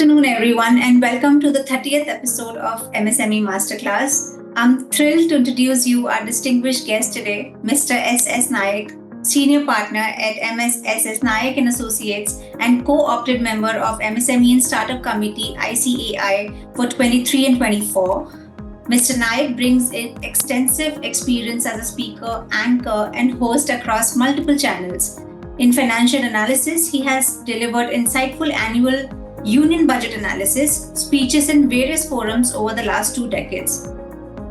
afternoon, everyone, and welcome to the 30th episode of MSME Masterclass. I'm thrilled to introduce you our distinguished guest today, Mr. S.S. Nayak, Senior Partner at MS Nayak and Associates and co-opted member of MSME and Stand-Up Committee ICAI for 23 and 24. Mr. Nayak brings in extensive experience as a speaker, anchor, and host across multiple channels. In financial analysis, he has delivered insightful annual union budget analysis, speeches in various forums over the last 2 decades.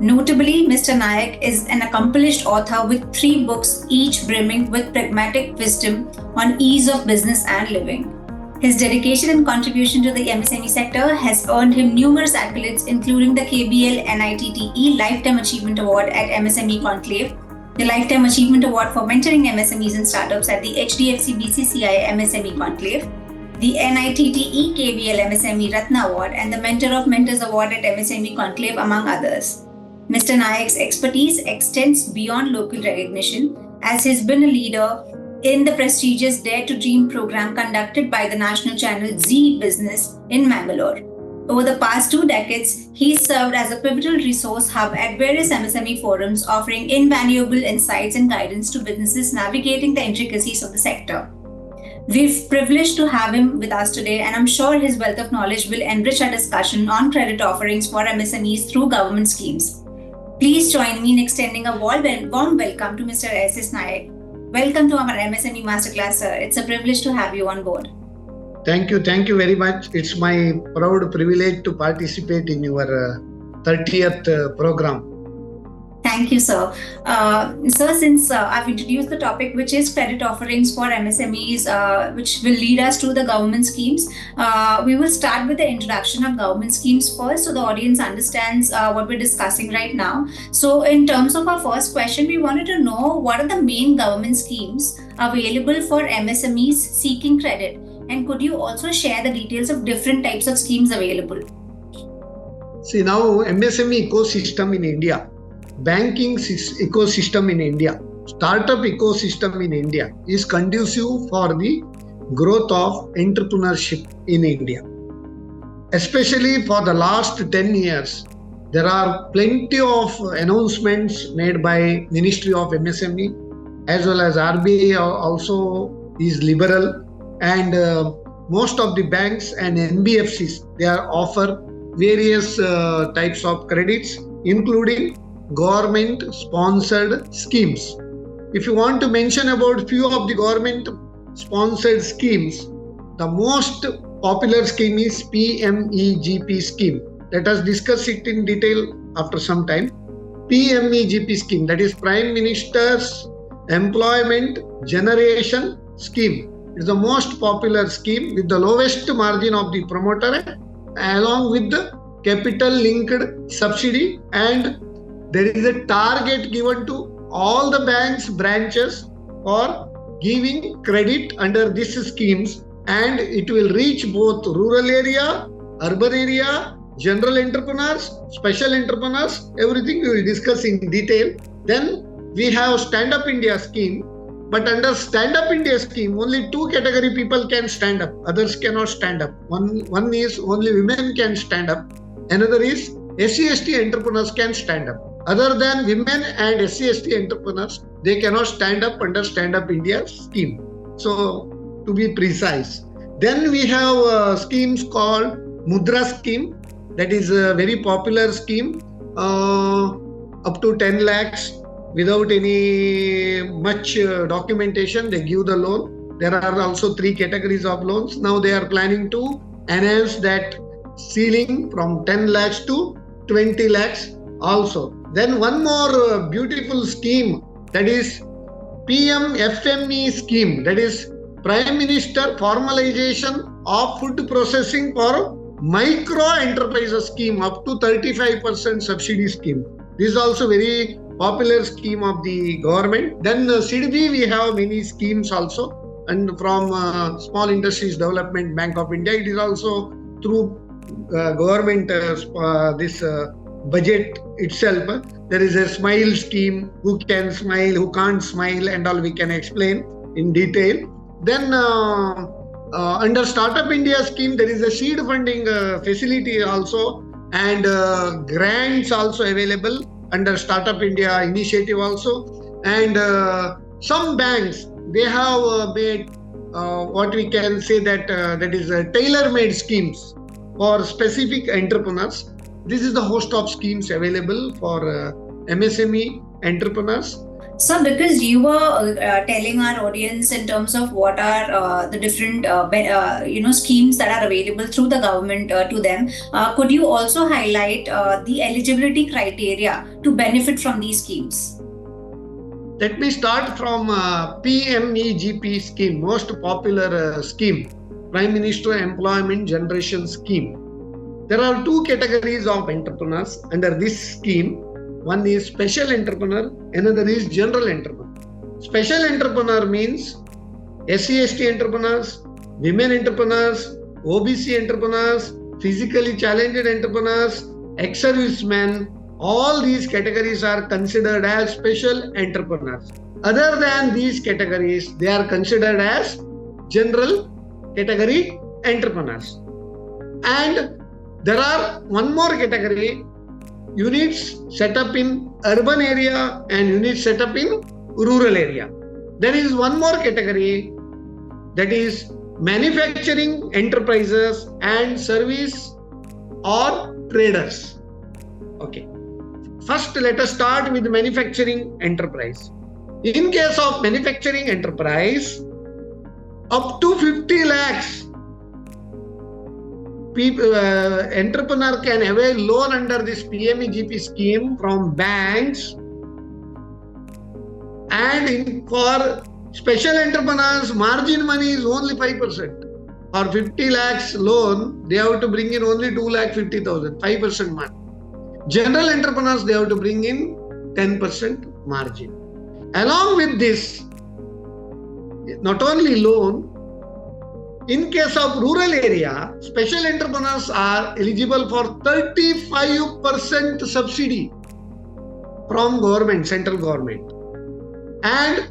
Notably, Mr. Nayak is an accomplished author with 3 books, each brimming with pragmatic wisdom on ease of business and living. His dedication and contribution to the MSME sector has earned him numerous accolades, including the KBL NITTE Lifetime Achievement Award at MSME Conclave, the Lifetime Achievement Award for Mentoring MSMEs and Startups at the HDFC BCCI MSME Conclave, the NITTE KBL MSME Ratna Award, and the Mentor of Mentors Award at MSME Conclave, among others. Mr. Nayak's expertise extends beyond local recognition, as he's been a leader in the prestigious Dare to Dream program conducted by the national channel Zee Business in Mangalore. Over the past 2 decades, he's served as a pivotal resource hub at various MSME forums, offering invaluable insights and guidance to businesses navigating the intricacies of the sector. We're privileged to have him with us today, and I'm sure his wealth of knowledge will enrich our discussion on credit offerings for MSMEs through government schemes. Please join me in extending a warm welcome to Mr. S.S. Nayak. Welcome to our MSME Masterclass, sir. It's a privilege to have you on board. Thank you very much. It's my proud privilege to participate in your 30th program. Thank you, sir. Sir, since I've introduced the topic, which is credit offerings for MSMEs, which will lead us to the government schemes, we will start with the introduction of government schemes first, so the audience understands what we're discussing right now. So in terms of our first question, we wanted to know what are the main government schemes available for MSMEs seeking credit, and could you also share the details of different types of schemes available? See, now MSME ecosystem in India, banking ecosystem in India, startup ecosystem in India is conducive for the growth of entrepreneurship in India. Especially for the last 10 years, there are plenty of announcements made by Ministry of MSME as well as RBI also is liberal, and most of the banks and NBFCs, they are offer various types of credits, including government sponsored schemes. If you want to mention about few of the government sponsored schemes, the most popular scheme is PMEGP scheme. Let us discuss it in detail after some time. PMEGP scheme, that is Prime Minister's Employment Generation Scheme. It is the most popular scheme with the lowest margin of the promoter, along with the capital linked subsidy, and there is a target given to all the banks branches for giving credit under these schemes, and it will reach both rural area, urban area, general entrepreneurs, special entrepreneurs, everything we will discuss in detail. Then we have Stand-Up India scheme, but under Stand-Up India scheme, only 2 category people can stand up, others cannot stand up. One is only women can stand up, another is SC/ST entrepreneurs can stand up. Other than women and SC/ST entrepreneurs, they cannot stand up under Stand-Up India scheme. So, to be precise. Then we have schemes called MUDRA scheme. That is a very popular scheme, up to 10 lakhs without any much documentation. They give the loan. There are also 3 categories of loans. Now they are planning to enhance that ceiling from 10 lakhs to 20 lakhs also. Then one more beautiful scheme, that is FME scheme, that is Prime Minister Formalization of Food Processing for Micro Enterprises scheme, up to 35% subsidy scheme. This is also very popular scheme of the government. Then CDB, we have many schemes also, and from Small Industries Development Bank of India, it is also through government this budget itself. There is a smile scheme, who can smile, who can't smile, and all we can explain in detail. Then under Startup India scheme, there is a seed funding facility also, and grants also available under Startup India initiative also. And some banks, they have made what we can say that is tailor-made schemes for specific entrepreneurs. This is the host of schemes available for MSME entrepreneurs. So, because you were telling our audience in terms of what are the different schemes that are available through the government to them, could you also highlight the eligibility criteria to benefit from these schemes? Let me start from PMEGP scheme, most popular scheme, Prime Minister Employment Generation Scheme. There are two categories of entrepreneurs under this scheme. One is special entrepreneur, another is general entrepreneur. Special entrepreneur means SC/ST entrepreneurs, women entrepreneurs, OBC entrepreneurs, physically challenged entrepreneurs, ex-servicemen. All these categories are considered as special entrepreneurs. Other than these categories, they are considered as general category entrepreneurs. And there are one more category, units set up in urban area and units set up in rural area. There is one more category, that is manufacturing enterprises and service or traders. Okay. First, let us start with manufacturing enterprise. In case of manufacturing enterprise, up to 50 lakhs, entrepreneur can avail loan under this PMEGP scheme from banks. And for special entrepreneurs, margin money is only 5%. For 50 lakhs loan, they have to bring in only 2,50,000, 5% margin. General entrepreneurs, they have to bring in 10% margin. Along with this, not only loan, in case of rural area, special entrepreneurs are eligible for 35% subsidy from government, central government. And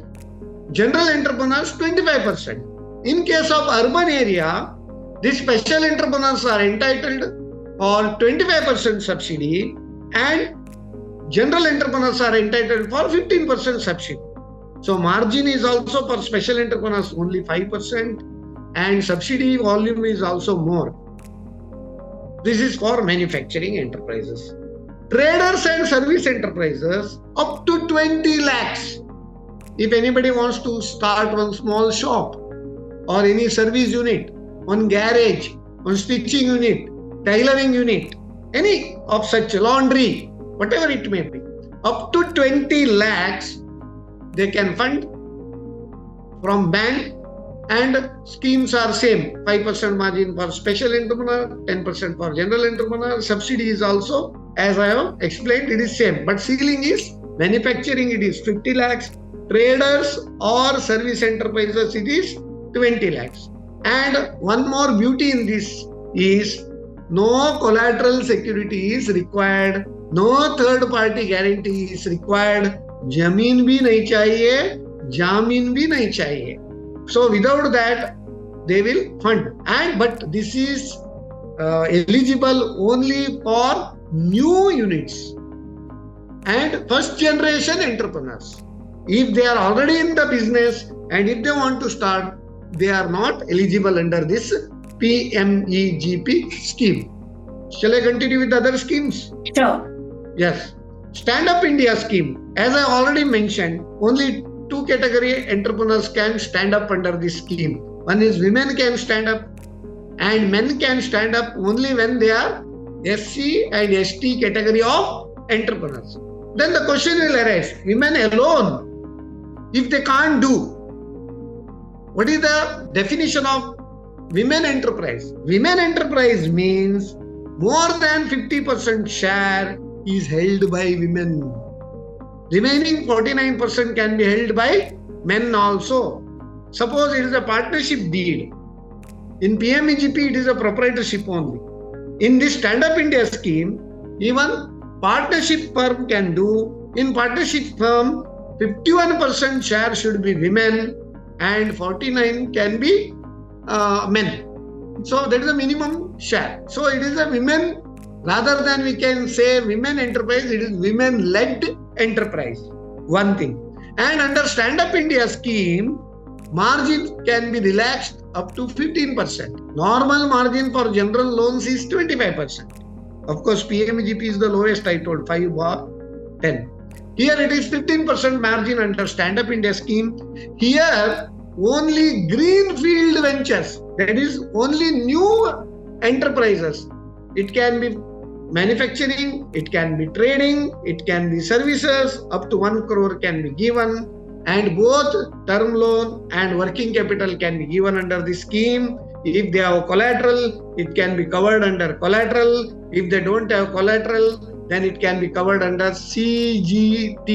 general entrepreneurs, 25%. In case of urban area, these special entrepreneurs are entitled for 25% subsidy and general entrepreneurs are entitled for 15% subsidy. So margin is also for special entrepreneurs only 5% and subsidy volume is also more. This is for manufacturing enterprises. Traders and service enterprises up to 20 lakhs. If anybody wants to start one small shop or any service unit, one garage, one stitching unit, tailoring unit, any of such, laundry, whatever it may be, up to 20 lakhs, they can fund from bank, and schemes are same, 5% margin for special entrepreneur, 10% for general entrepreneur. Subsidy is also, as I have explained, it is same, but ceiling is manufacturing, it is 50 lakhs, traders or service enterprises, it is 20 lakhs. And one more beauty in this is no collateral security is required, no third party guarantee is required, jameen bhi nahi chahiye, jameen bhi nahi chahiye. So without that, they will fund. But this is eligible only for new units and first generation entrepreneurs. If they are already in the business and if they want to start, they are not eligible under this PMEGP scheme. Shall I continue with other schemes? Sure. Yes. Stand-Up India scheme. As I already mentioned, only two category entrepreneurs can stand up under this scheme. One is women can stand up and men can stand up only when they are SC and ST category of entrepreneurs. Then the question will arise, women alone, if they can't do, what is the definition of women enterprise? Women enterprise means more than 50% share is held by women. Remaining 49% can be held by men also. Suppose it is a partnership deed. In PMEGP, it is a proprietorship only. In this Stand-Up India scheme, even partnership firm can do. In partnership firm, 51% share should be women and 49% can be men. So that is the minimum share. So it is a women, rather than we can say women enterprise, it is women-led enterprise. One thing. And under Stand-Up India scheme, margin can be relaxed up to 15%. Normal margin for general loans is 25%. Of course, PMEGP is the lowest, I told, 5/10. Here it is 15% margin under Stand-Up India scheme. Here only greenfield ventures, that is only new enterprises. It can be manufacturing, it can be trading, it can be services, up to 1 crore can be given, and both term loan and working capital can be given under the scheme. If they have collateral, it can be covered under collateral. If they don't have collateral, then it can be covered under CGTMSE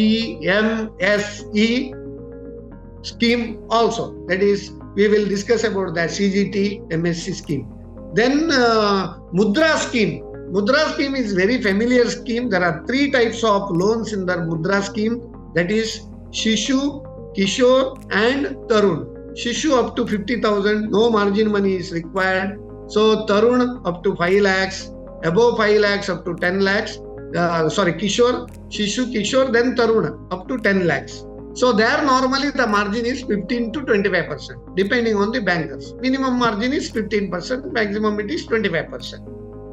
scheme also. That is, we will discuss about that CGTMSE scheme. Then MUDRA scheme. MUDRA scheme is very familiar scheme. There are 3 types of loans in the MUDRA scheme. That is Shishu, Kishore and Tarun. Shishu up to 50,000, no margin money is required. So Tarun up to 5 lakhs, above 5 lakhs up to 10 lakhs. Kishore, Shishu, Kishore, then Tarun up to 10 lakhs. So there normally the margin is 15 to 25%, depending on the bankers. Minimum margin is 15%, maximum it is 25%.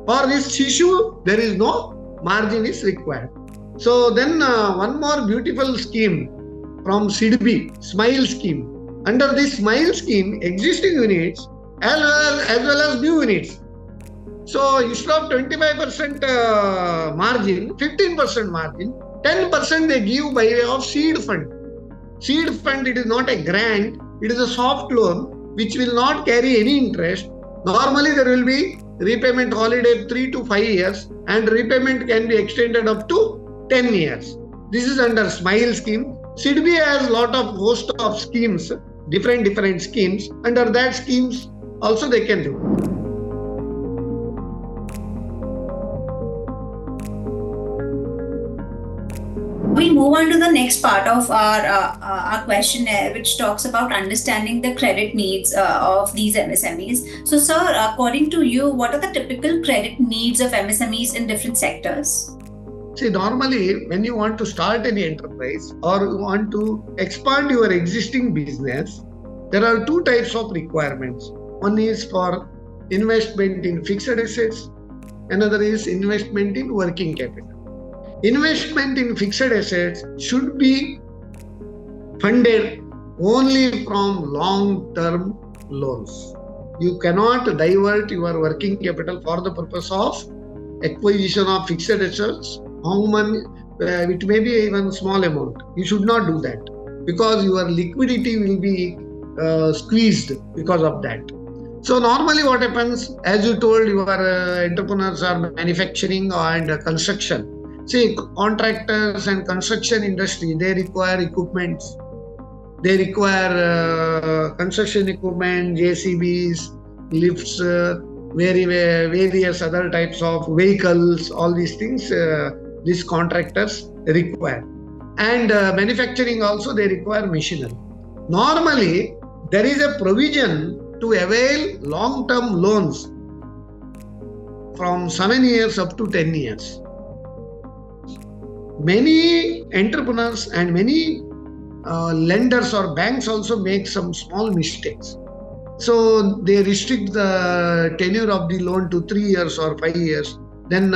For this Shishu, there is no margin is required. So then one more beautiful scheme from SIDBI, Smile scheme. Under this Smile scheme, existing units as well as new units. So instead of 25% margin, 15% margin, 10% they give by way of seed fund. Seed fund, it is not a grant, it is a soft loan which will not carry any interest. Normally there will be repayment holiday 3 to 5 years and repayment can be extended up to 10 years. This is under Smile scheme. SIDBI has lot of host of schemes, different schemes. Under that schemes also they can do. We move on to the next part of our questionnaire, which talks about understanding the credit needs of these MSMEs. So, sir, according to you, what are the typical credit needs of MSMEs in different sectors? See, normally when you want to start any enterprise or you want to expand your existing business, there are 2 types of requirements. One is for investment in fixed assets, another is investment in working capital. Investment in fixed assets should be funded only from long-term loans. You cannot divert your working capital for the purpose of acquisition of fixed assets. How much? It may be even small amount. You should not do that because your liquidity will be squeezed because of that. So normally what happens, as you told, your entrepreneurs are manufacturing and construction. See, contractors and construction industry, they require equipment. They require construction equipment, JCBs, lifts, various other types of vehicles, all these things these contractors require. And manufacturing also, they require machinery. Normally, there is a provision to avail long-term loans from 7 years up to 10 years. Many entrepreneurs and many lenders or banks also make some small mistakes. So they restrict the tenure of the loan to 3 years or 5 years. Then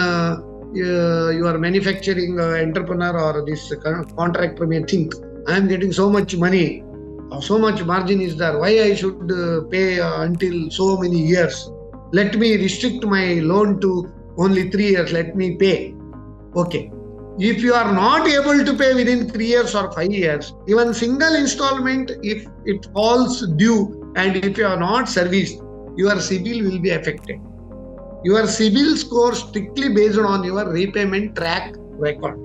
your manufacturing entrepreneur or this contractor may think, I am getting so much money, so much margin is there, why I should pay until so many years? Let me restrict my loan to only 3 years, let me pay. Okay. If you are not able to pay within 3 years or 5 years, even single installment, if it falls due and if you are not serviced, your CIBIL will be affected. Your CIBIL score strictly based on your repayment track record.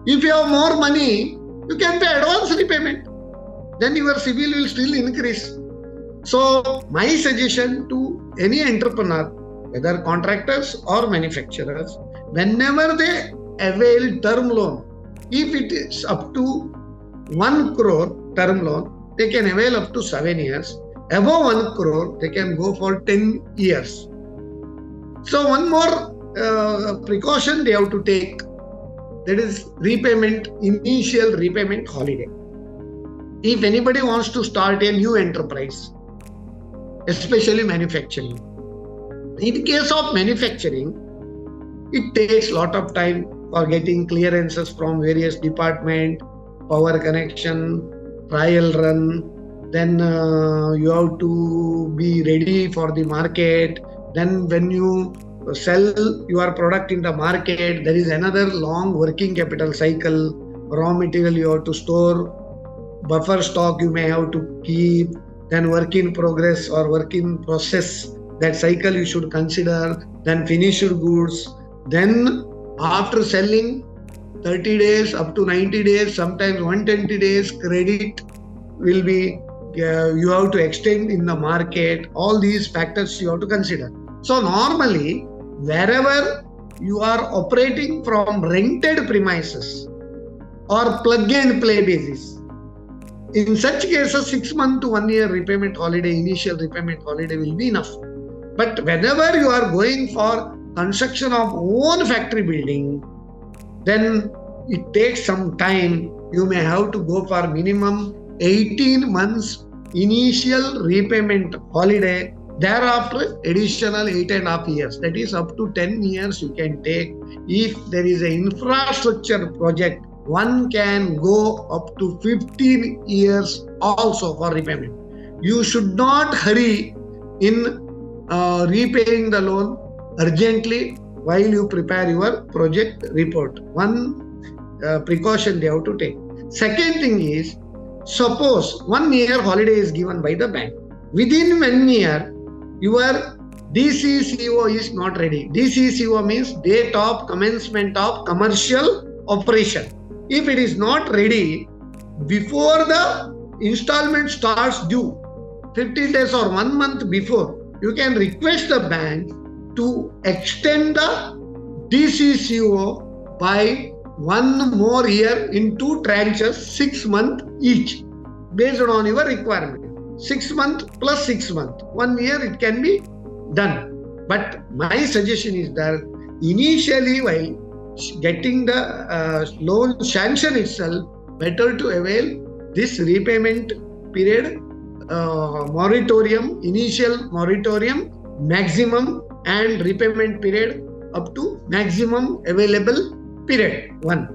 If you have more money, you can pay advance repayment. Then your CIBIL will still increase. So my suggestion to any entrepreneur, whether contractors or manufacturers, whenever they avail term loan, if it is up to 1 crore term loan, they can avail up to 7 years. above 1 crore, they can go for 10 years. So one more precaution they have to take, that is initial repayment holiday. If anybody wants to start a new enterprise, especially manufacturing, in case of manufacturing, it takes a lot of time for getting clearances from various departments, power connection, trial run, then you have to be ready for the market. Then when you sell your product in the market, there is another long working capital cycle. Raw material you have to store, buffer stock you may have to keep, then work in progress or work in process, that cycle you should consider, then finished goods, then after selling 30 days up to 90 days, sometimes 120 days credit will be, you have to extend in the market. All these factors you have to consider. So normally, wherever you are operating from rented premises or plug and play basis, in such cases, 6 month to 1 year repayment holiday, initial repayment holiday will be enough. But whenever you are going for construction of own factory building, then it takes some time. You may have to go for minimum 18 months initial repayment holiday. Thereafter, additional 8.5 years. That is up to 10 years you can take. If there is an infrastructure project, one can go up to 15 years also for repayment. You should not hurry in repaying the loan urgently while you prepare your project report. One precaution they have to take. Second thing is, suppose 1 year holiday is given by the bank. Within 1 year, your DCCO is not ready. DCCO means date of commencement of commercial operation. If it is not ready, before the installment starts due, 15 days or 1 month before, you can request the bank to extend the DCCO by 1 more year in 2 tranches, 6 months each, based on your requirement. 6 months plus 6 months, 1 year it can be done. But my suggestion is that initially, while getting the loan sanction itself, better to avail this repayment period moratorium, initial moratorium, maximum, and repayment period up to maximum available period. One.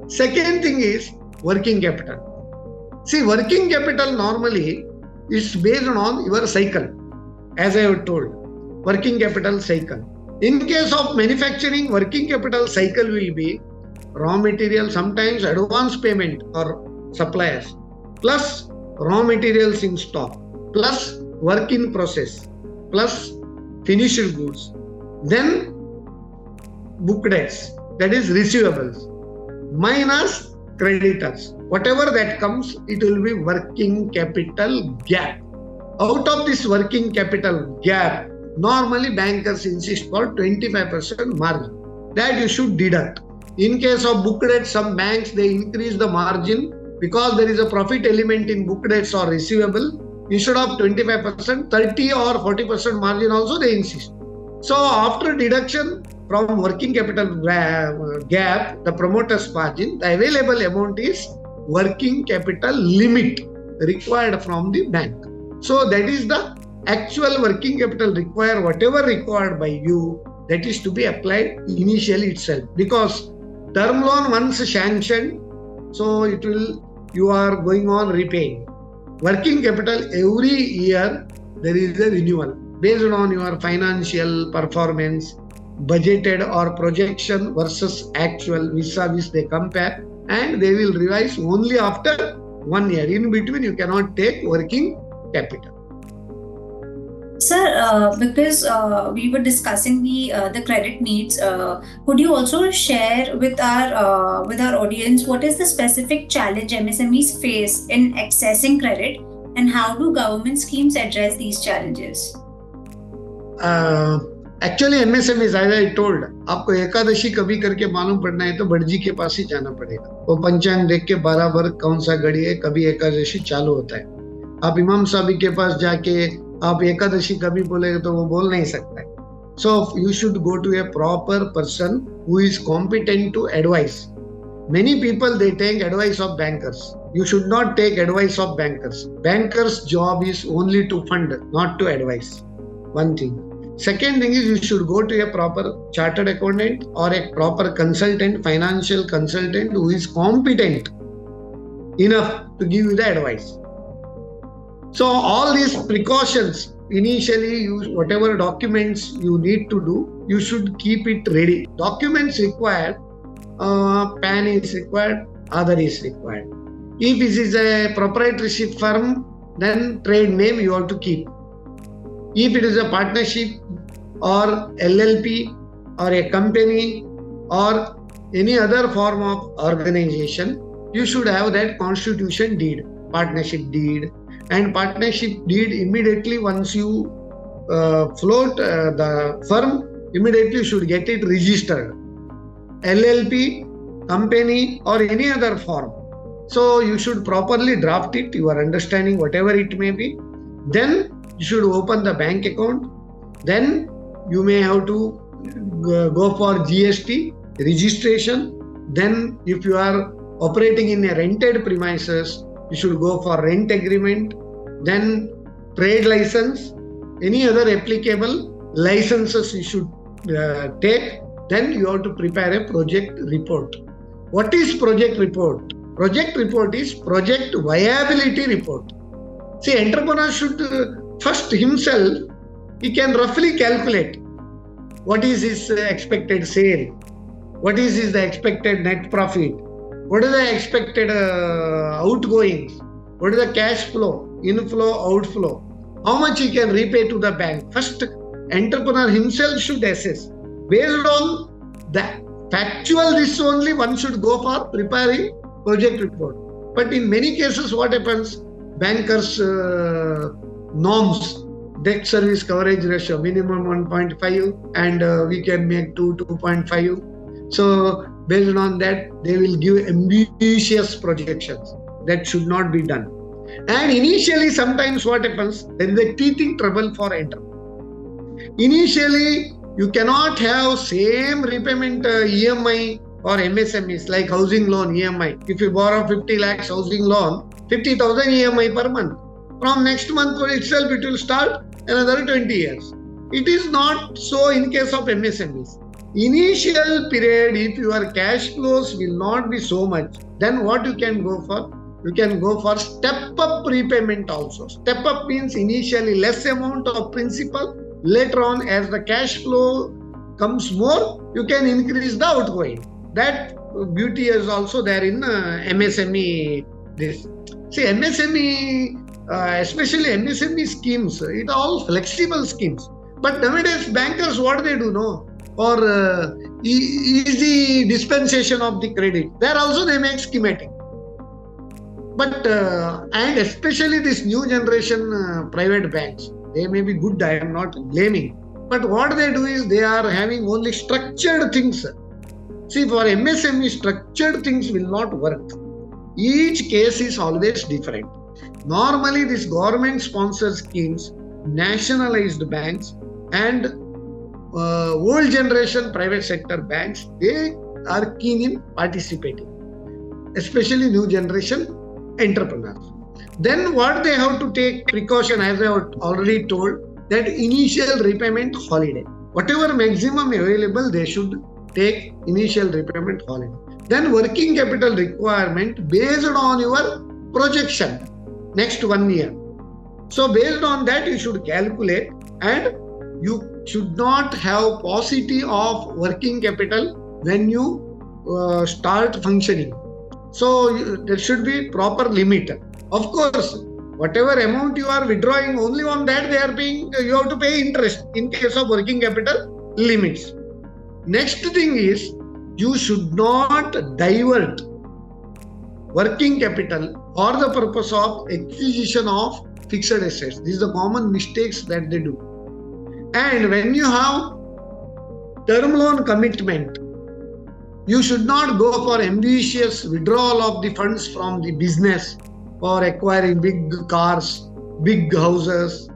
Second thing is working capital. See, working capital normally is based on your cycle, as I have told, working capital cycle. In case of manufacturing, working capital cycle will be raw material, sometimes advance payment or suppliers, plus raw materials in stock, plus work in process, plus finished goods, then book debts, that is receivables, minus creditors. Whatever that comes, it will be working capital gap. Out of this working capital gap, normally bankers insist for 25% margin that you should deduct. In case of book debts, some banks they increase the margin because there is a profit element in book debts or receivable. Instead of 25%, 30 or 40% margin also they insist. So after deduction from working capital gap, the promoter's margin, the available amount is working capital limit required from the bank. So that is the actual working capital required, whatever required by you, that is to be applied initially itself. Because term loan once sanctioned, so it will, you are going on repaying. Working capital every year there is a renewal based on your financial performance, budgeted or projection versus actual, vis-a-vis they compare, and they will revise only after 1 year. In between you cannot take working capital. Sir, because we were discussing the credit needs, could you also share with our audience what is the specific challenge MSMEs face in accessing credit, and how do government schemes address these challenges? Actually MSMEs, as I told, आपको एकादशी कभी करके मालूम पड़ना है तो बड़जी के पास ही जाना पड़ेगा. वो पंचांग देख के बराबर कौन सा घड़ी है, कभी एकादशी चालू होता है. आप इमाम साहब के पास जाके आप एकादशी कभी बोलेगे तो वो बोल नहीं सकता है. So you should go to a proper person who is competent to advise. Many people, they take advice of bankers. You should not take advice of bankers. Bankers' job is only to fund, not to advise. One thing. Second thing is, you should go to a proper chartered accountant or a proper consultant, financial consultant who is competent enough to give you the advice. So all these precautions, initially whatever documents you need to do, you should keep it ready. Documents required, PAN is required, Aadhaar is required. If this is a proprietorship firm, then trade name you have to keep. If it is a partnership or LLP or a company or any other form of organization, you should have that constitution deed, partnership deed. And partnership deed, immediately once you float the firm, immediately you should get it registered. LLP, company or any other form. So you should properly draft it, your understanding, whatever it may be. Then you should open the bank account. Then you may have to go for GST registration. Then if you are operating in a rented premises, you should go for rent agreement, then trade license, any other applicable licenses you should take. Then you have to prepare a project report. What is project report? Project report is project viability report. See, entrepreneur should first himself, he can roughly calculate what is his expected sale, what is his expected net profit, what is the expected outgoings, what is the cash flow, inflow, outflow, how much he can repay to the bank. First, entrepreneur himself should assess. Based on the factual, this only one should go for preparing project report. But in many cases, what happens? Bankers' norms, debt service coverage ratio, minimum 1.5 and we can make 2.5. So based on that, they will give ambitious projections. That should not be done. And initially, sometimes what happens? There is a teething trouble for entrepreneur. Initially, you cannot have same repayment EMI or MSMEs like housing loan EMI. If you borrow 50 lakhs housing loan, 50,000 EMI per month. From next month itself, it will start another 20 years. It is not so in case of MSMEs. Initial period, if your cash flows will not be so much, then what you can go for? You can go for step-up repayment also. Step-up means initially less amount of principal. Later on, as the cash flow comes more, you can increase the outgoing. That beauty is also there in MSME. This. See, MSME, especially MSME schemes, it are all flexible schemes. But nowadays, bankers, what they do, no? For easy dispensation of the credit, there also they make schematic. But, and especially this new generation private banks, they may be good, I am not blaming. But what they do is they are having only structured things. See, for MSME, structured things will not work. Each case is always different. Normally, these government sponsored schemes, nationalized banks, and old generation private sector banks, they are keen in participating, especially new generation entrepreneurs. Then what they have to take precaution, as I have already told, that initial repayment holiday. Whatever maximum available, they should take initial repayment holiday. Then working capital requirement based on your projection next 1 year. So based on that, you should calculate, and you should not have paucity of working capital when you start functioning. So there should be proper limit. Of course, whatever amount you are withdrawing, only on that they are paying, you have to pay interest in case of working capital limits. Next thing is, you should not divert working capital for the purpose of acquisition of fixed assets. These are the common mistakes that they do. And when you have term loan commitment, you should not go for ambitious withdrawal of the funds from the business or acquiring big cars big houses.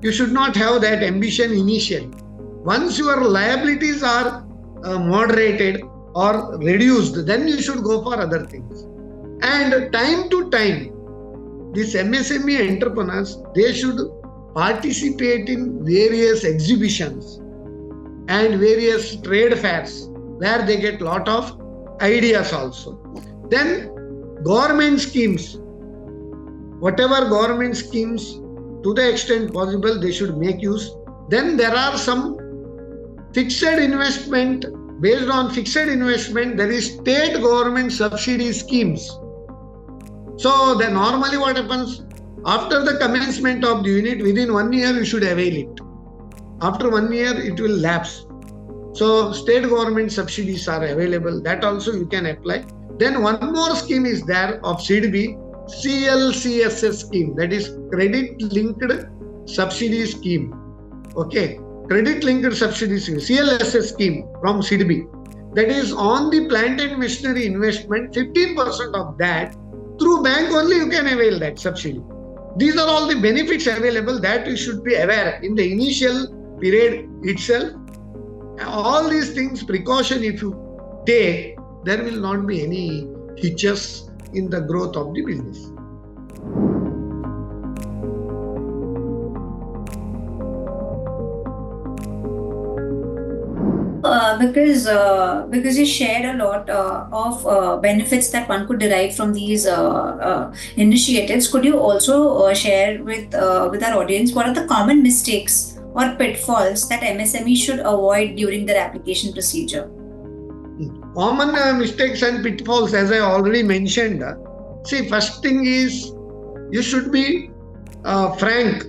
You should not have that ambition initially. Once your liabilities are moderated or reduced, then you should go for other things. And time to time, these MSME entrepreneurs, they should participate in various exhibitions and various trade fairs where they get lot of ideas also. Then government schemes, whatever government schemes, to the extent possible, they should make use. Then there are some fixed investment. Based on fixed investment, there is state government subsidy schemes. So then normally what happens, after the commencement of the unit, within 1 year you should avail it. After 1 year it will lapse. So state government subsidies are available. That also you can apply. Then one more scheme is there of CDB, CLCSS scheme, that is credit linked subsidy scheme. Okay, credit linked subsidy scheme, CLSS scheme from CDB. That is on the plant and machinery investment, 15% of that through bank only you can avail that subsidy. These are all the benefits available that you should be aware in the initial period itself. All these things, precaution if you take, there will not be any hitches in the growth of the business. Because you shared a lot of benefits that one could derive from these initiatives, could you also share with our audience what are the common mistakes or pitfalls that MSME should avoid during their application procedure? Common mistakes and pitfalls, as I already mentioned. See, first thing is you should be frank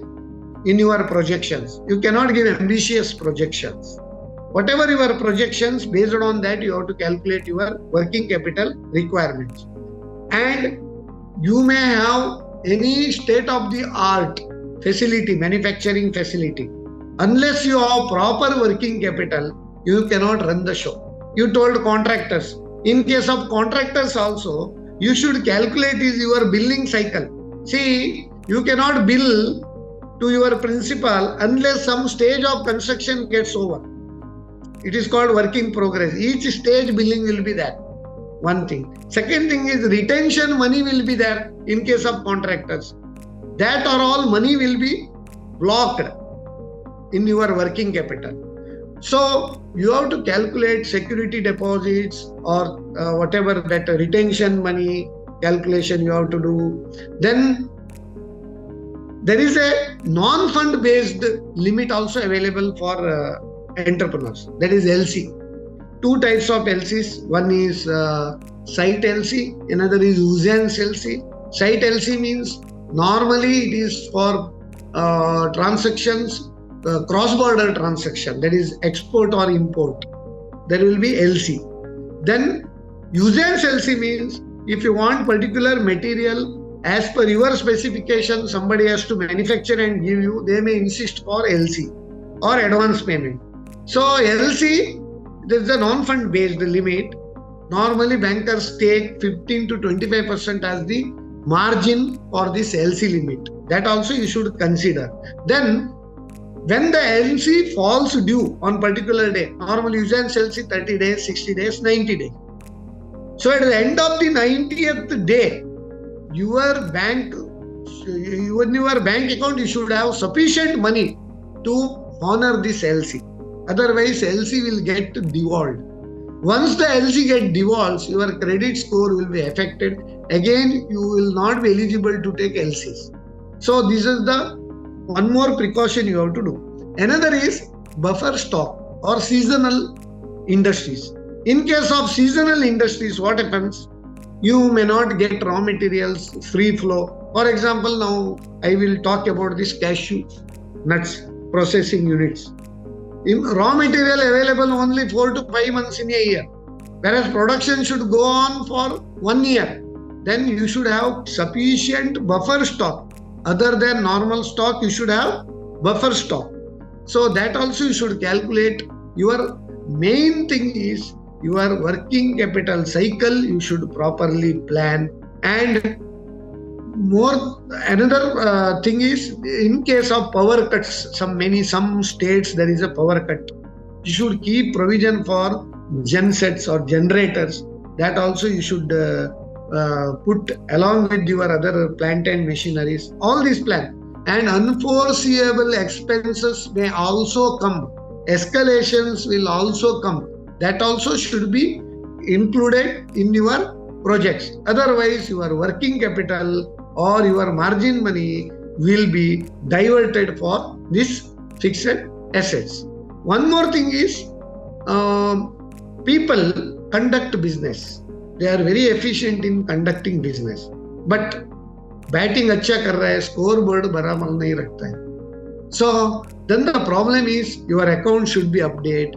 in your projections. You cannot give ambitious projections. Whatever your projections, based on that you have to calculate your working capital requirements. And you may have any state-of-the-art facility, manufacturing facility. Unless you have proper working capital, you cannot run the show. You told contractors. In case of contractors also, you should calculate is your billing cycle. See, you cannot bill to your principal unless some stage of construction gets over. It is called work in progress. Each stage billing will be there. One thing. Second thing is retention money will be there in case of contractors. That or all money will be blocked in your working capital. So you have to calculate security deposits or whatever that retention money calculation you have to do. Then there is a non-fund based limit also available for entrepreneurs. That is LC. Two types of LCs. One is site LC, another is usance LC. Site LC means normally it is for transactions, cross-border transaction, that is export or import. There will be LC. Then usance LC means if you want particular material as per your specification, somebody has to manufacture and give you, they may insist for LC or advance payment. So LC, there is a non-fund based limit. Normally bankers take 15 to 25% as the margin for this LC limit. That also you should consider. Then when the LC falls due on particular day, normally usance LC 30 days, 60 days, 90 days. So at the end of the 90th day, your bank account, you should have sufficient money to honor this LC. Otherwise, LC will get devolved. Once the LC gets devolved, your credit score will be affected. Again, you will not be eligible to take LCs. So this is the one more precaution you have to do. Another is buffer stock or seasonal industries. In case of seasonal industries, what happens? You may not get raw materials free flow. For example, now I will talk about this cashew nuts processing units. Raw material available only 4 to 5 months in a year, whereas production should go on for 1 year. Then you should have sufficient buffer stock. Other than normal stock, you should have buffer stock. So that also you should calculate. Your main thing is your working capital cycle you should properly plan, and Another thing is, in case of power cuts, some states there is a power cut. You should keep provision for gensets or generators. That also you should put along with your other plant and machineries. All these plan. And unforeseeable expenses may also come. Escalations will also come. That also should be included in your projects. Otherwise, your working capital or your margin money will be diverted for this fixed assets. One more thing is, people conduct business. They are very efficient in conducting business. But batting अच्छा कर रहा है, score board बराबर नहीं रखता है. So then the problem is your account should be updated.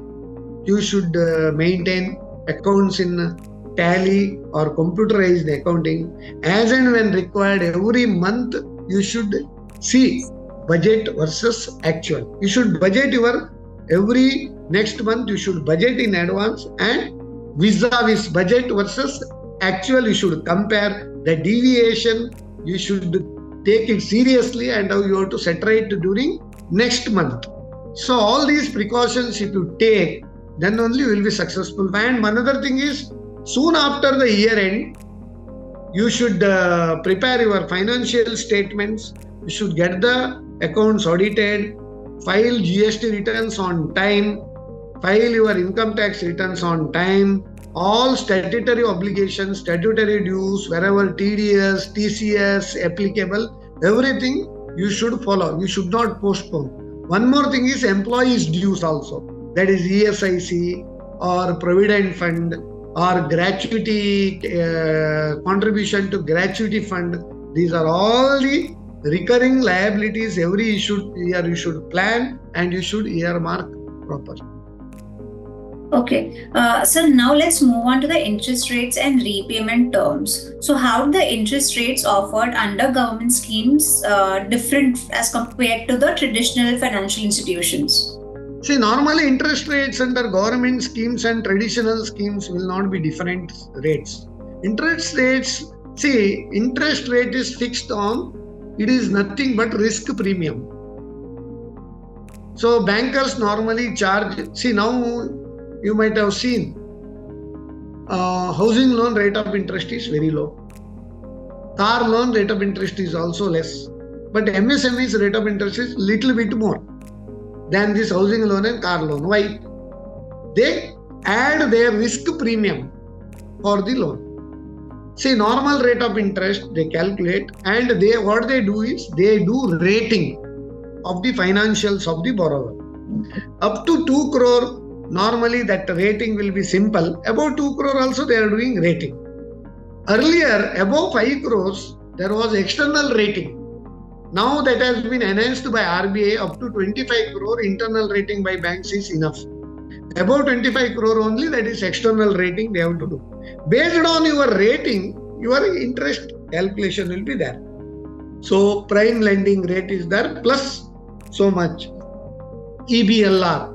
You should maintain accounts in tally or computerized accounting. As and when required, every month you should see budget versus actual. You should budget your every next month. You should budget in advance, and vis-a-vis budget versus actual, you should compare the deviation. You should take it seriously, and now you have to saturate during next month. So all these precautions if you take, then only you will be successful. And another thing is, soon after the year end, you should prepare your financial statements. You should get the accounts audited, file GST returns on time, file your income tax returns on time, all statutory obligations, statutory dues, wherever TDS, TCS applicable, everything you should follow. You should not postpone. One more thing is employees' dues also. That is ESIC or Provident Fund or gratuity, contribution to gratuity fund. These are all the recurring liabilities. Every year you should plan and you should earmark properly. Okay, so now let's move on to the interest rates and repayment terms. So how the interest rates offered under government schemes different as compared to the traditional financial institutions? See, normally interest rates under government schemes and traditional schemes will not be different rates. Interest rate is fixed on, it is nothing but risk premium. So bankers normally charge, now you might have seen housing loan rate of interest is very low. Car loan rate of interest is also less. But MSME's rate of interest is little bit more than this housing loan and car loan. Why? They add their risk premium for the loan. See, normal rate of interest they calculate, and what they do is they do rating of the financials of the borrower. Up to 2 crore, normally that rating will be simple. Above 2 crore also they are doing rating. Earlier, above 5 crores, there was external rating. Now that has been enhanced by RBI. Up to 25 crore, internal rating by banks is enough. Above 25 crore only, that is external rating they have to do. Based on your rating, your interest calculation will be there. So prime lending rate is there plus so much. EBLR,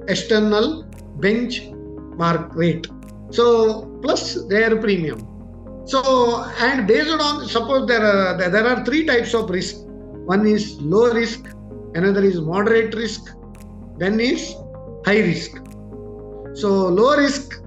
external benchmark rate. So plus their premium. So, and based on, suppose there are 3 types of risk. One is low risk, another is moderate risk, then is high risk. So low risk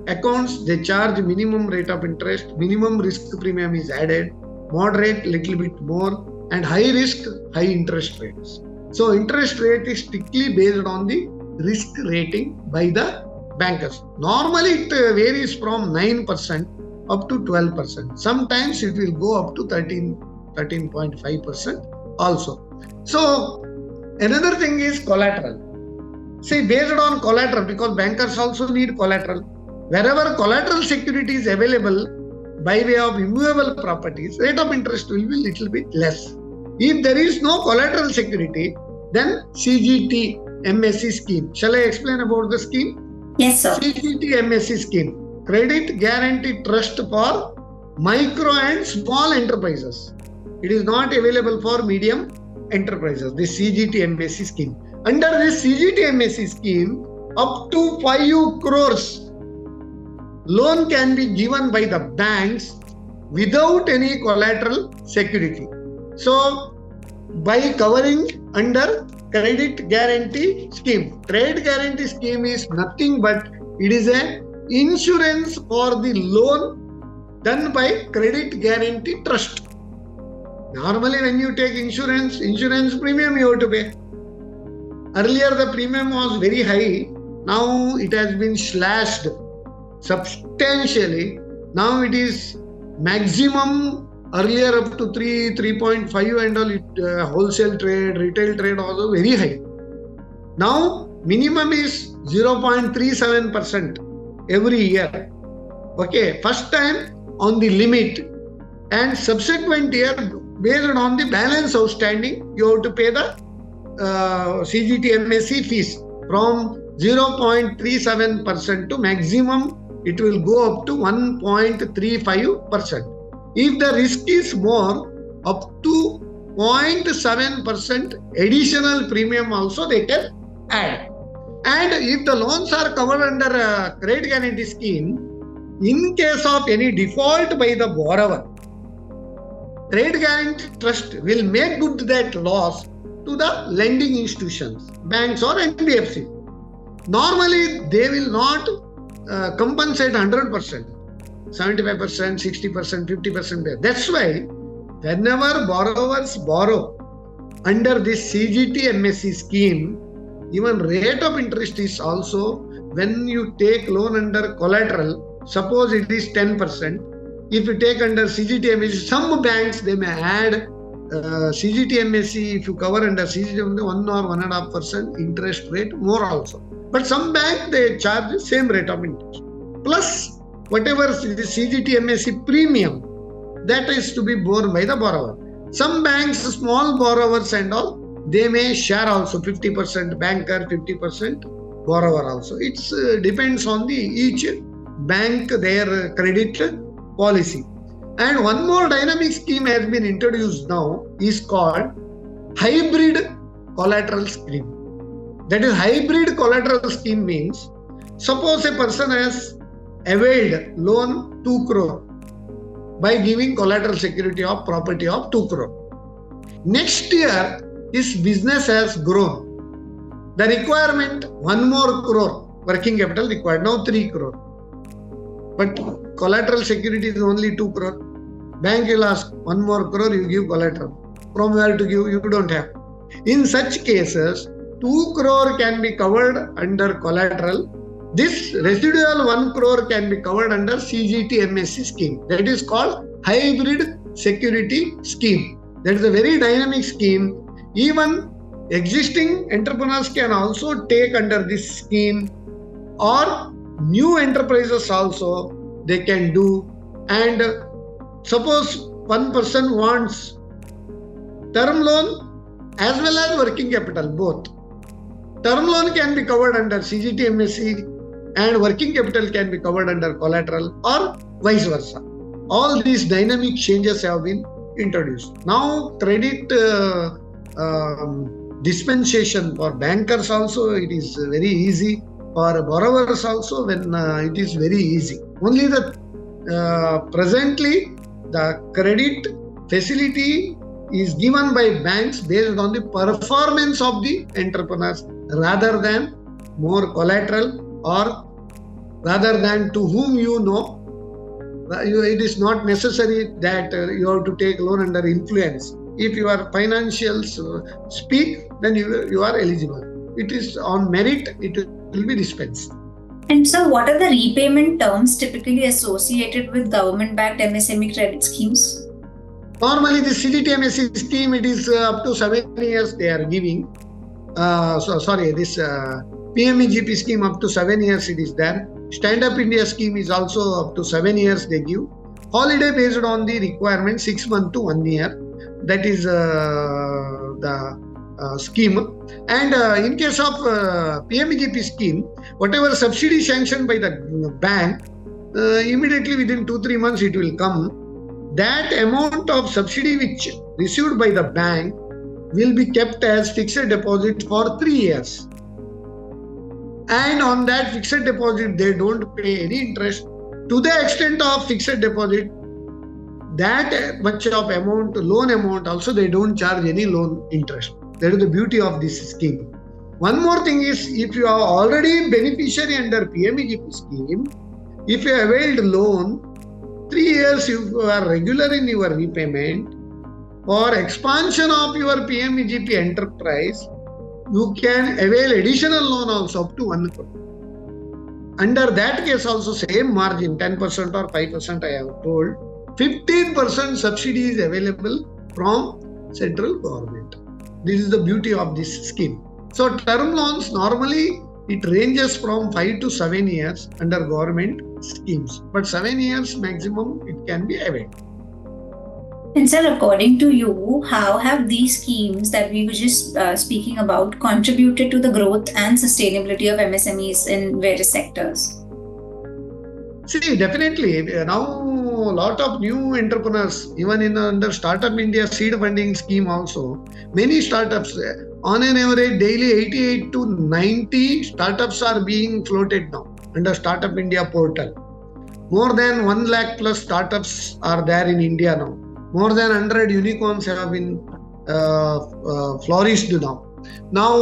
accounts, they charge minimum rate of interest, minimum risk premium is added, moderate little bit more, and high risk, high interest rates. So interest rate is strictly based on the risk rating by the bankers. Normally it varies from 9% up to 12%. Sometimes it will go up to 13.5% also. So another thing is collateral. See, based on collateral, because bankers also need collateral. Wherever collateral security is available by way of immovable properties, rate of interest will be little bit less. If there is no collateral security, then CGTMSE scheme. Shall I explain about the scheme? Yes, sir. CGTMSE scheme. Credit Guarantee Trust for micro and small enterprises. It is not available for medium enterprises. This CGTMSE scheme. Under this CGTMSE scheme, up to 5 crores loan can be given by the banks without any collateral security. So, by covering under credit guarantee scheme. Trade guarantee scheme is nothing but it is a insurance for the loan done by credit guarantee trust. Normally when you take insurance premium you have to pay. Earlier the premium was very high. Now it has been slashed substantially. Now it is maximum. Earlier up to 3.5 and all, wholesale trade, retail trade also very high. Now minimum is 0.37% every year. Okay, first time on the limit, and subsequent year based on the balance outstanding you have to pay the CGTMSE fees from 0.37% to maximum it will go up to 1.35%. If the risk is more, up to 0.7% additional premium also they can add. And if the loans are covered under a credit guarantee scheme, in case of any default by the borrower, credit guarantee trust will make good that loss to the lending institutions, banks or NBFC. Normally, they will not compensate 100%. 75%, 60%, 50%. That's why whenever borrowers borrow under this CGTMSE scheme, even rate of interest is also, when you take loan under collateral, suppose it is 10%. If you take under CGTMSE, some banks they may add CGTMSE, if you cover under CGTMSE 1 or 1.5% interest rate more also. But some banks they charge the same rate of interest. Plus whatever the CGTMSE premium, that is to be borne by the borrower. Some banks, small borrowers and all, they may share also 50% banker, 50% borrower also. It depends on the each bank, their credit policy. And one more dynamic scheme has been introduced now is called hybrid collateral scheme. That is, hybrid collateral scheme means, suppose a person has availed loan 2 crore by giving collateral security of property of 2 crore. Next year, his business has grown. The requirement 1 more crore working capital required, now 3 crore. But collateral security is only 2 crore. Bank will ask 1 more crore, you give collateral. From where to give, you don't have. In such cases, 2 crore can be covered under collateral. This residual 1 crore can be covered under CGTMSE scheme. That is called hybrid security scheme. That is a very dynamic scheme. Even existing entrepreneurs can also take under this scheme, or new enterprises also they can do. And suppose one person wants term loan as well as working capital, both. Term loan can be covered under CGTMSE and working capital can be covered under collateral, or vice versa. All these dynamic changes have been introduced. Now credit dispensation for bankers also, it is very easy. For borrowers also, when it is very easy. Only the presently the credit facility is given by banks based on the performance of the entrepreneurs rather than more collateral, or rather than to whom you know. It is not necessary that you have to take loan under influence. If your financials speak, then you are eligible. It is on merit, it will be dispensed. And so what are the repayment terms typically associated with government-backed MSME credit schemes? Normally the CGTMSE scheme, it is up to 7 years they are giving. This PMEGP scheme up to 7 years it is there. Stand-Up India scheme is also up to 7 years they give. Holiday based on the requirement 6 months to 1 year. That is the scheme. And in case of PMEGP scheme, whatever subsidy sanctioned by the bank, immediately within 2-3 months it will come. That amount of subsidy which received by the bank will be kept as fixed deposit for 3 years. And on that fixed deposit, they don't pay any interest. To the extent of fixed deposit, that much of amount, loan amount also, they don't charge any loan interest. That is the beauty of this scheme. One more thing is, if you are already beneficiary under PMEGP scheme, if you availed loan, 3 years you are regular in your repayment, for expansion of your PMEGP enterprise, you can avail additional loan also up to 1 crore. Under that case also same margin, 10% or 5% I have told, 15% subsidy is available from central government. This is the beauty of this scheme. So term loans normally it ranges from 5 to 7 years under government schemes, but 7 years maximum it can be availed. And sir, according to you, how have these schemes that we were just speaking about contributed to the growth and sustainability of MSMEs in various sectors? See, definitely. Now, a lot of new entrepreneurs, even in under Startup India seed funding scheme also, many startups, on an average daily 88 to 90 startups are being floated now under Startup India portal. More than 1 lakh plus startups are there in India now. More than 100 unicorns have been flourished now. Now,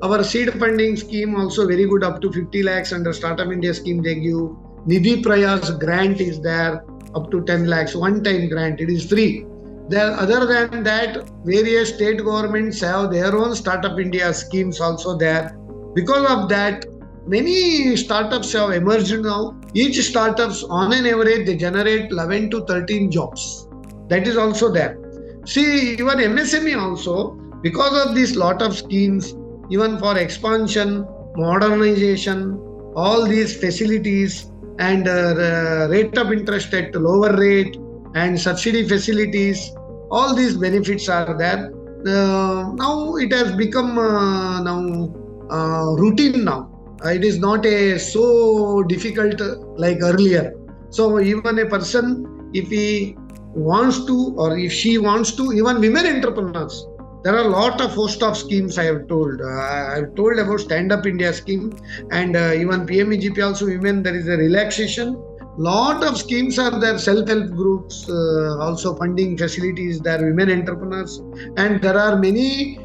our seed funding scheme also very good, up to 50 lakhs under Startup India scheme they give. Nidhi Prayas grant is there up to 10 lakhs, one-time grant, it is free. There, other than that, various state governments have their own Startup India schemes also there. Because of that, many startups have emerged now. Each startups on an average they generate 11 to 13 jobs. That is also there. See, even MSME also, because of this lot of schemes, even for expansion, modernization, all these facilities and rate of interest at lower rate and subsidy facilities, all these benefits are there. Now it has become routine now. It is not so difficult like earlier. So even a person, if he wants to or if she wants to, even women entrepreneurs, there are a lot of host of schemes I have told. I have told about Stand-Up India scheme and even PMEGP also women, there is a relaxation. Lot of schemes are there, self-help groups, also funding facilities there, women entrepreneurs, and there are many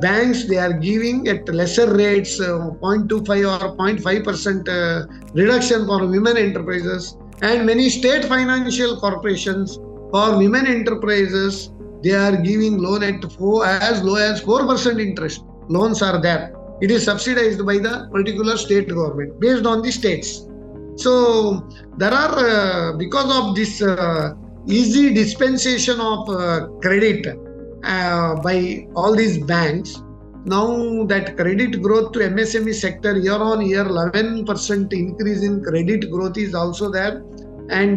banks, they are giving at lesser rates, 0.25 or 0.5% reduction for women enterprises, and many state financial corporations for women enterprises, they are giving loan at as low as 4% interest. Loans are there. It is subsidized by the particular state government based on the states. So there are, because of this easy dispensation of credit by all these banks, now that credit growth to MSME sector year on year, 11% increase in credit growth is also there. And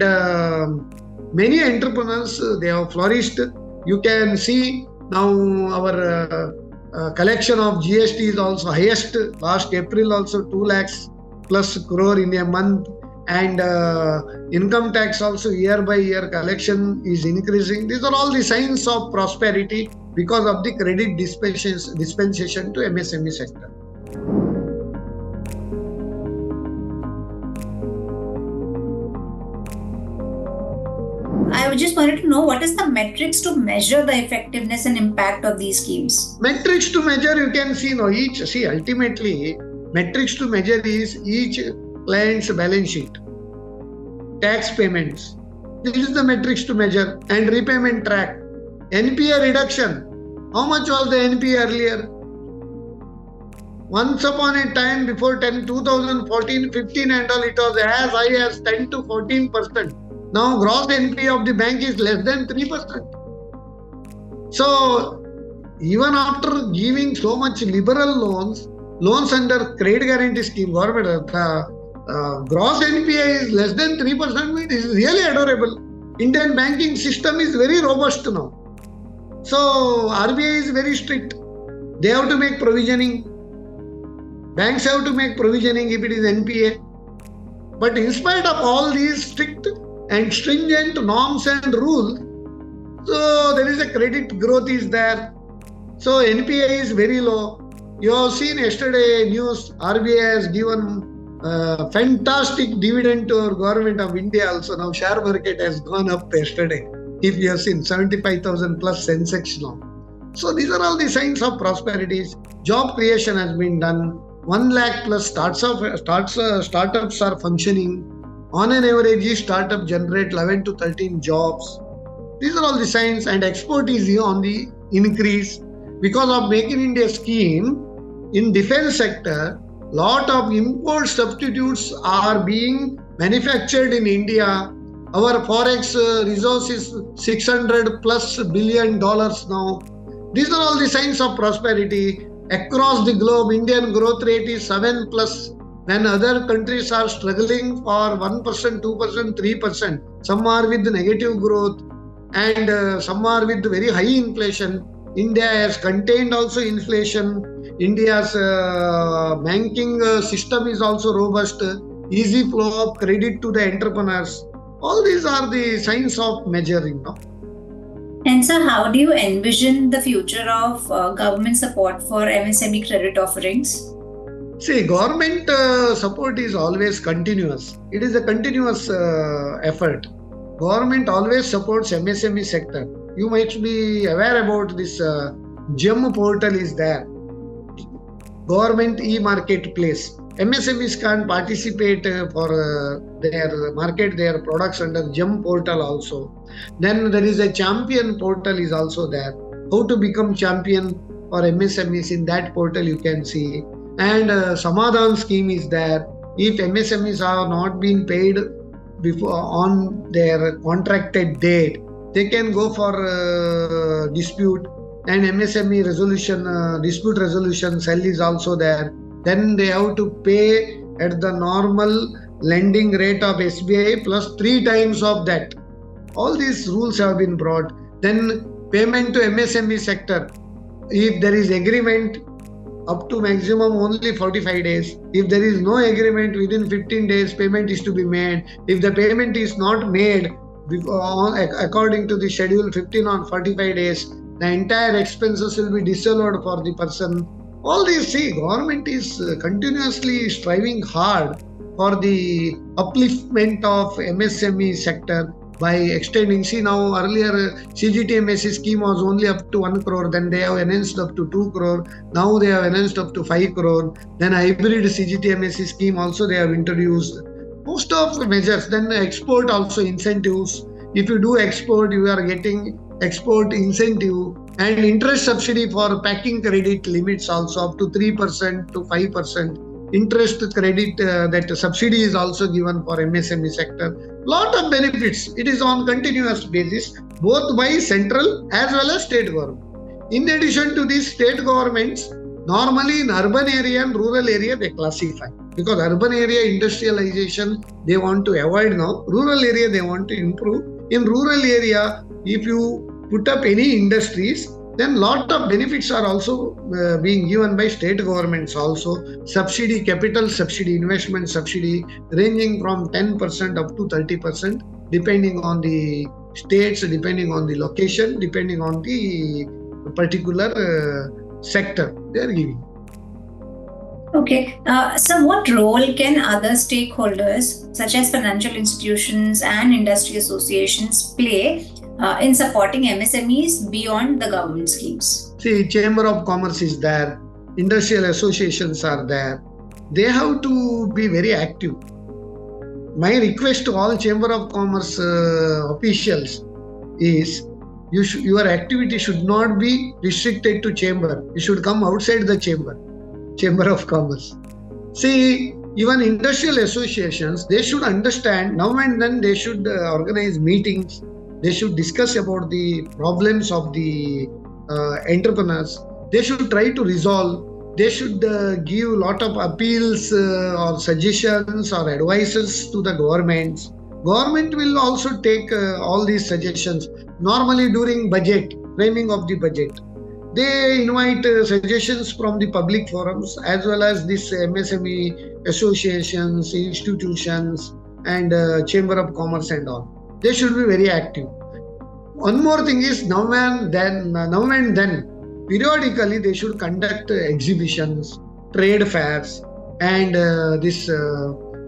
many entrepreneurs, they have flourished. You can see now our collection of GST is also highest. Last April also 2 lakhs plus crore in a month, and income tax also year by year collection is increasing. These are all the signs of prosperity because of the credit dispensation to MSME sector. I just wanted to know, what is the metrics to measure the effectiveness and impact of these schemes? Metrics to measure, you can see now ultimately metrics to measure is each client's balance sheet, tax payments. This is the metrics to measure, and repayment track. NPA reduction. How much was the NPA earlier? Once upon a time before 2014, 15 and all, it was as high as 10 to 14%. Now gross NPA of the bank is less than 3%. So even after giving so much liberal loans under credit guarantee scheme, government, gross NPA is less than 3%. It is really adorable. Indian banking system is very robust now. So RBI is very strict. They have to make provisioning. Banks have to make provisioning if it is NPA. But in spite of all these strict and stringent norms and rules, so there is a credit growth is there. So NPA is very low. You have seen yesterday news, RBI has given fantastic dividend to our government of India also. Now share market has gone up yesterday. If you have seen 75,000 plus Sensex now. So these are all the signs of prosperities. Job creation has been done. 1 lakh plus startups are functioning. On an average, each startup generate 11 to 13 jobs. These are all the signs, and export is on the increase because of Make in India scheme. In defense sector, lot of import substitutes are being manufactured in India. Our forex resource is $600 plus billion now. These are all the signs of prosperity. Across the globe, Indian growth rate is 7 plus. When other countries are struggling for 1%, 2%, 3%, some are with negative growth and some are with very high inflation. India has contained also inflation. India's banking system is also robust. Easy flow of credit to the entrepreneurs. All these are the signs of measuring now. And so, how do you envision the future of government support for MSME credit offerings? See, government support is always continuous. It is a continuous effort. Government always supports MSME sector. You might be aware about this GEM portal is there. Government e-marketplace. MSMEs can participate for their market their products under GEM portal also. Then there is a champion portal is also there. How to become champion for MSMEs in that portal you can see. And Samadhan scheme is there. If MSMEs have not been paid before on their contracted date, they can go for dispute, and MSME resolution, dispute resolution cell is also there. Then they have to pay at the normal lending rate of SBI plus 3 times of that. All these rules have been brought. Then payment to MSME sector. If there is agreement, up to maximum only 45 days. If there is no agreement, within 15 days payment is to be made. If the payment is not made according to the schedule 15 or 45 days, the entire expenses will be disallowed for the person. All these, see, government is continuously striving hard for the upliftment of MSME sector by extending. See, now earlier CGTMSE scheme was only up to 1 crore, then they have enhanced up to 2 crore, now they have enhanced up to 5 crore, then hybrid CGTMSE scheme also they have introduced. Most of the measures, then export also incentives. If you do export, you are getting export incentive and interest subsidy for packing credit limits also up to 3% to 5%. Interest credit that subsidy is also given for MSME sector. Lot of benefits. It is on continuous basis both by central as well as state government. In addition to these state governments, normally in urban area and rural area they classify, because urban area industrialization they want to avoid now. Rural area they want to improve. In rural area, if you put up any industries, then lot of benefits are also being given by state governments also. Subsidy, capital subsidy, investment subsidy ranging from 10% up to 30% depending on the states, depending on the location, depending on the particular sector they are giving. Okay, so what role can other stakeholders such as financial institutions and industry associations play in supporting MSMEs beyond the government schemes? See, Chamber of Commerce is there, industrial associations are there. They have to be very active. My request to all Chamber of Commerce officials is your activity should not be restricted to chamber. You should come outside the Chamber of Commerce. See, even industrial associations, they should understand now and then they should organize meetings. They should discuss about the problems of the entrepreneurs. They should try to resolve. They should give a lot of appeals or suggestions or advices to the governments. Government will also take all these suggestions. Normally during budget, framing of the budget, they invite suggestions from the public forums as well as this MSME associations, institutions and Chamber of Commerce and all. They should be very active. One more thing is now and then, periodically they should conduct exhibitions, trade fairs, and this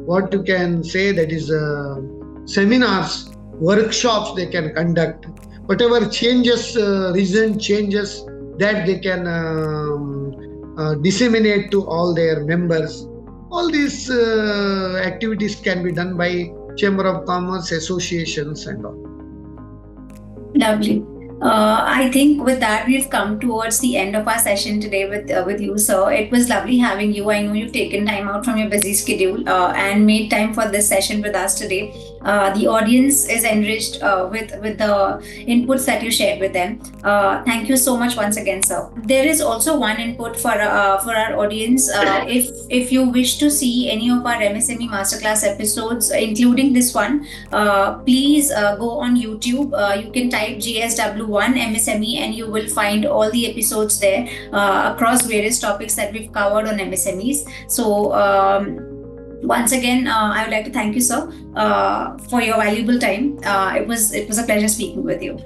what you can say, that is seminars, workshops they can conduct, whatever changes, recent changes that they can disseminate to all their members. All these activities can be done by Chamber of Commerce, associations and all. Lovely. I think with that we've come towards the end of our session today with you, sir. It was lovely having you. I know you've taken time out from your busy schedule and made time for this session with us today. The audience is enriched with the inputs that you shared with them. Thank you so much once again, sir. There is also one input for our audience. If you wish to see any of our MSME Masterclass episodes, including this one, please go on YouTube. You can type GSW1 MSME and you will find all the episodes there across various topics that we've covered on MSMEs. So once again, I would like to thank you, sir, for your valuable time. It was a pleasure speaking with you.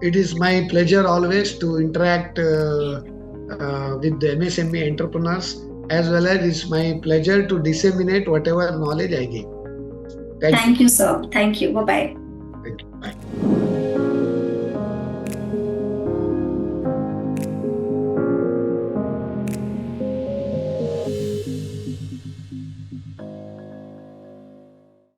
It is my pleasure always to interact with the MSME entrepreneurs, as well as it's my pleasure to disseminate whatever knowledge I gain. Thank you, sir. Thank you. Bye-bye. Thank you. Bye.